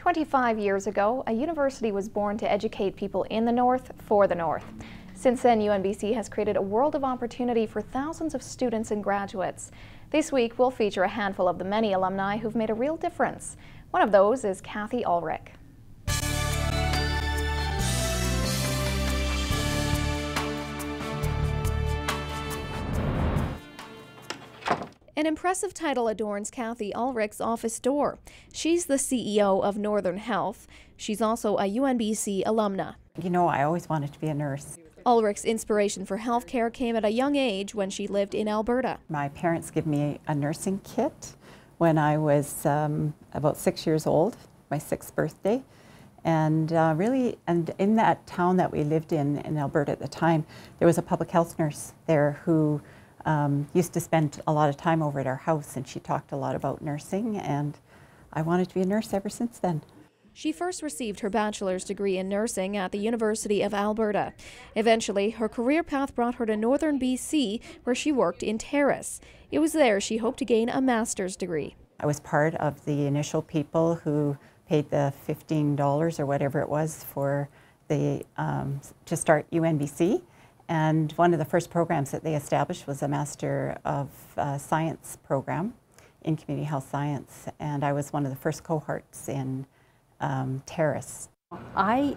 25 years ago, a university was born to educate people in the North for the North. Since then, UNBC has created a world of opportunity for thousands of students and graduates. This week, we'll feature a handful of the many alumni who've made a real difference. One of those is Cathy Ulrich. An impressive title adorns Cathy Ulrich's office door. She's the CEO of Northern Health. She's also a UNBC alumna. You know, I always wanted to be a nurse. Ulrich's inspiration for healthcare came at a young age when she lived in Alberta. My parents gave me a nursing kit when I was about 6 years old, my 6th birthday. And in that town that we lived in Alberta at the time, there was a public health nurse there who used to spend a lot of time over at our house, and she talked a lot about nursing, and I wanted to be a nurse ever since then. She first received her bachelor's degree in nursing at the University of Alberta. Eventually, her career path brought her to Northern BC, where she worked in Terrace. It was there she hoped to gain a master's degree. I was part of the initial people who paid the $15 or whatever it was for to start UNBC. And one of the first programs that they established was a Master of Science program in Community Health Science. And I was one of the first cohorts in Terrace. I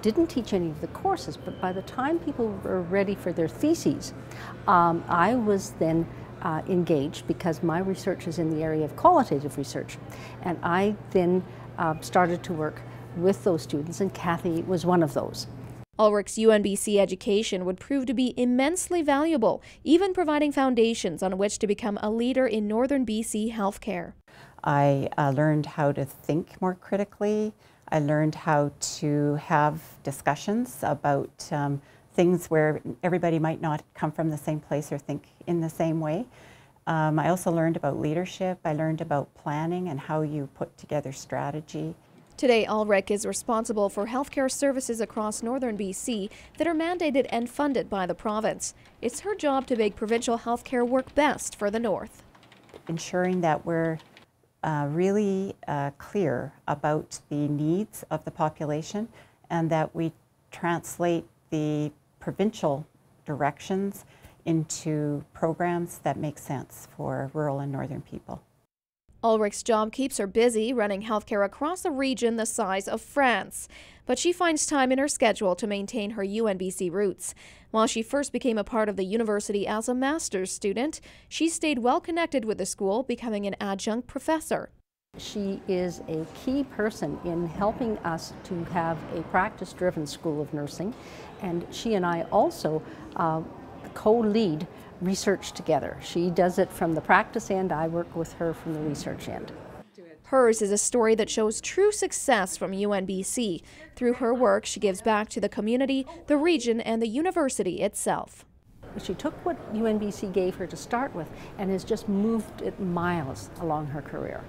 didn't teach any of the courses, but by the time people were ready for their theses, I was then engaged because my research is in the area of qualitative research. And I then started to work with those students, and Cathy was one of those. Ulrich's UNBC education would prove to be immensely valuable, even providing foundations on which to become a leader in Northern BC healthcare. I learned how to think more critically. I learned how to have discussions about things where everybody might not come from the same place or think in the same way. I also learned about leadership. I learned about planning and how you put together strategy. Today, Ulrich is responsible for healthcare services across Northern BC that are mandated and funded by the province. It's her job to make provincial healthcare work best for the North. Ensuring that we're really clear about the needs of the population and that we translate the provincial directions into programs that make sense for rural and northern people. Ulrich's job keeps her busy running healthcare across a region the size of France, but she finds time in her schedule to maintain her UNBC roots. While she first became a part of the university as a master's student, she stayed well connected with the school, becoming an adjunct professor. She is a key person in helping us to have a practice-driven school of nursing, and she and I also co-lead research together. She does it from the practice end, I work with her from the research end. Hers is a story that shows true success from UNBC. Through her work, she gives back to the community, the region, and the university itself. She took what UNBC gave her to start with and has just moved it miles along her career.